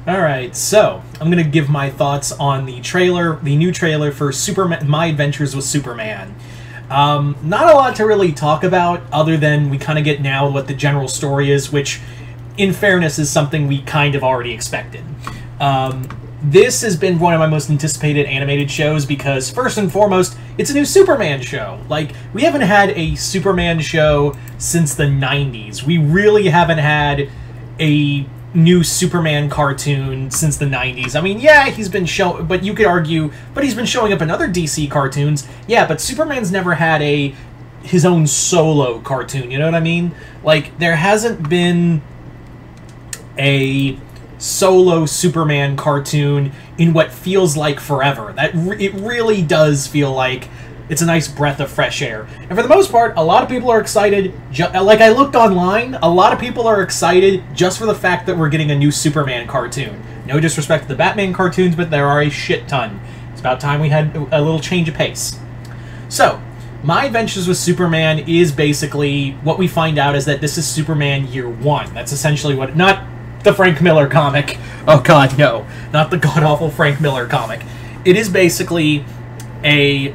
Alright, so I'm going to give my thoughts on the trailer, the new trailer for Superman, My Adventures with Superman. Not a lot to really talk about, other than we kind of get now what the general story is, which, in fairness, is something we kind of already expected. This has been one of my most anticipated animated shows because, first and foremost, it's a new Superman show. Like, we haven't had a Superman show since the 90s. We really haven't had a new Superman cartoon since the 90s. I mean, yeah, he's been but you could argue, but he's been showing up in other DC cartoons. Yeah, but Superman's never had his own solo cartoon, you know what I mean? Like, there hasn't been a solo Superman cartoon in what feels like forever. It really does feel like it's a nice breath of fresh air. And for the most part, a lot of people are excited. Like, I looked online, a lot of people are excited just for the fact that we're getting a new Superman cartoon. No disrespect to the Batman cartoons, but there are a shit ton. It's about time we had a little change of pace. So, My Adventures with Superman is basically, what we find out is that this is Superman Year 1. That's essentially what, not the Frank Miller comic. Oh god, no. Not the god-awful Frank Miller comic. It is basically a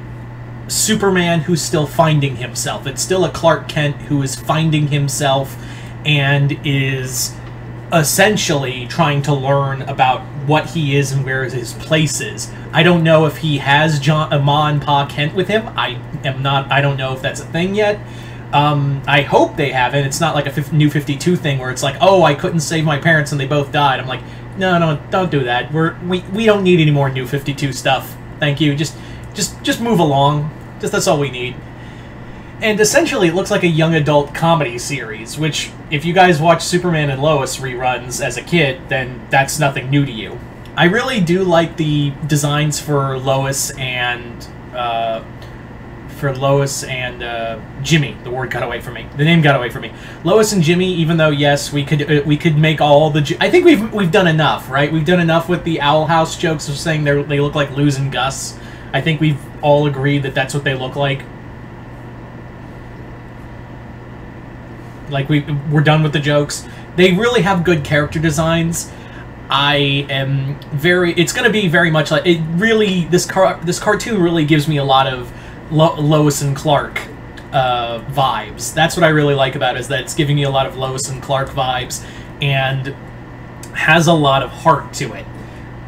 Superman who's still finding himself. It's still a Clark Kent who is finding himself and is essentially trying to learn about what he is and where his place is. I don't know if he has Ma and Pa Kent with him. I don't know if that's a thing yet. I hope they haven't. It's not like a New 52 thing where it's like, oh, I couldn't save my parents and they both died. I'm like, no, don't do that. We don't need any more New 52 stuff. Thank you. Just move along. That's all we need. And essentially, it looks like a young adult comedy series, which, if you guys watch Superman and Lois reruns as a kid, then that's nothing new to you. I really do like the designs for Lois and Jimmy. The word got away from me. The name got away from me. Lois and Jimmy, even though, yes, we could make all the... I think we've done enough, right? We've done enough with the Owl House jokes of saying they look like Luz and Gus. I think we've all agreed that that's what they look like. Like, we're done with the jokes. They really have good character designs. It's going to be very much like... This cartoon really gives me a lot of Lois and Clark vibes. That's what I really like about it, is that it's giving me a lot of Lois and Clark vibes, and has a lot of heart to it.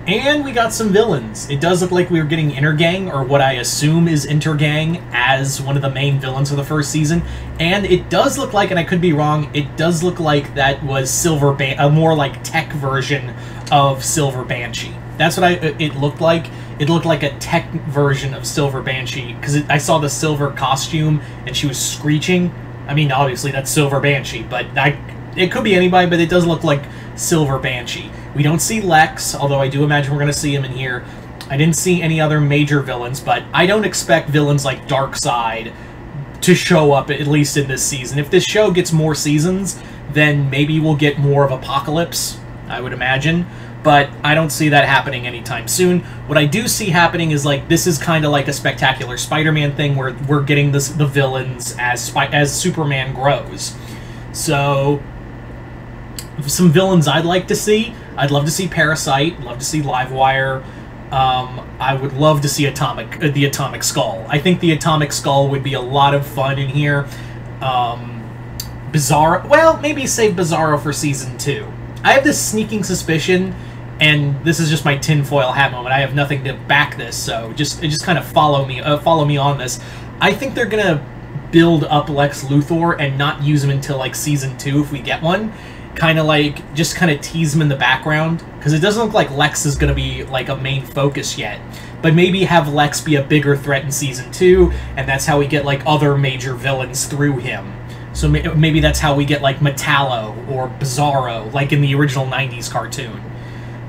And we got some villains. It does look like we were getting Intergang, or what I assume is Intergang, as one of the main villains of the first season. And it does look like, and I could be wrong, it does look like that was a more like tech version of Silver Banshee. That's what it looked like. It looked like a tech version of Silver Banshee, because I saw the silver costume, and she was screeching. I mean, obviously, that's Silver Banshee, but it could be anybody, but it does look like Silver Banshee. We don't see Lex, although I do imagine we're going to see him in here. I didn't see any other major villains, but I don't expect villains like Darkseid to show up, at least in this season. If this show gets more seasons, then maybe we'll get more of Apocalypse, I would imagine. But I don't see that happening anytime soon. What I do see happening is, like, this is kind of like a Spectacular Spider-Man thing, where we're getting the villains as Superman grows. So, some villains I'd like to see. I'd love to see Parasite, love to see Livewire. I would love to see the Atomic Skull. I think the Atomic Skull would be a lot of fun in here. Bizarro, well, maybe save Bizarro for Season 2. I have this sneaking suspicion, and this is just my tinfoil hat moment. I have nothing to back this, so just kind of follow me on this. I think they're gonna build up Lex Luthor and not use him until, like, Season 2 if we get one. Just kind of tease him in the background, because it doesn't look like Lex is going to be, like, a main focus yet. But maybe have Lex be a bigger threat in Season 2, and that's how we get, like, other major villains through him. So maybe that's how we get, like, Metallo or Bizarro, like in the original 90s cartoon.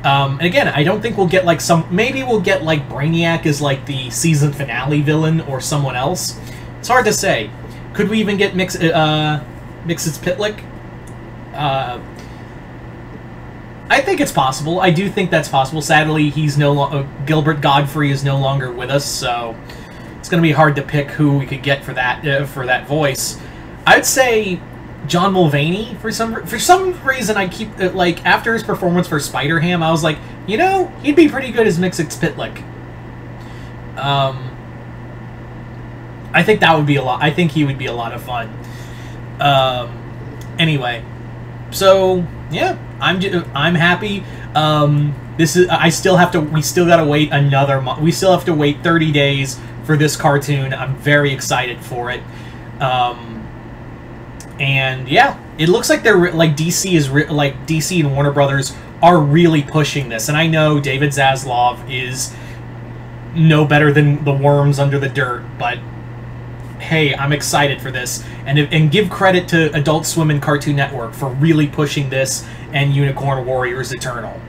And again, I don't think we'll get, like, maybe we'll get, like, Brainiac as, like, the season finale villain, or someone else. It's hard to say. Could we even get Mxyzptlk? I think it's possible. I do think that's possible. Sadly, he's Gilbert Godfrey is no longer with us, so it's going to be hard to pick who we could get for that voice. I'd say John Mulvaney for some reason. I keep like after his performance for Spider-Ham, I was like, you know, he'd be pretty good as Mxyzptlk. I think that would be a lot. I think he would be a lot of fun. Anyway, so yeah, I'm happy. This is we still gotta wait another month. We still have to wait 30 days for this cartoon. I'm very excited for it. And yeah, it looks like they're like DC and Warner Brothers are really pushing this. And I know David Zaslav is no better than the worms under the dirt, but hey, I'm excited for this, and give credit to Adult Swim and Cartoon Network for really pushing this and Unicorn Warriors Eternal.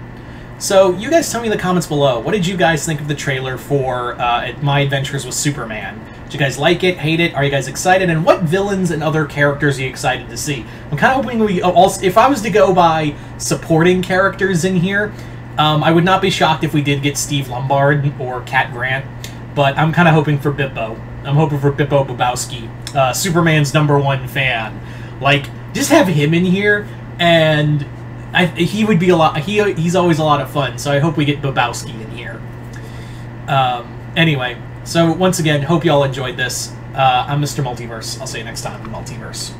So you guys tell me in the comments below, what did you guys think of the trailer for My Adventures with Superman? Did you guys like it, hate it? Are you guys excited? And what villains and other characters are you excited to see? I'm kind of hoping we also, if I was to go by supporting characters in here, I would not be shocked if we did get Steve Lombard or Cat Grant, but I'm kind of hoping for Bippo. I'm hoping for Bippo Bobowski, Superman's #1 fan. Like, just have him in here, and he would be a lot. He's always a lot of fun. So I hope we get Bobowski in here. Anyway, so once again, hope you all enjoyed this. I'm Mr. Multiverse. I'll see you next time in Multiverse.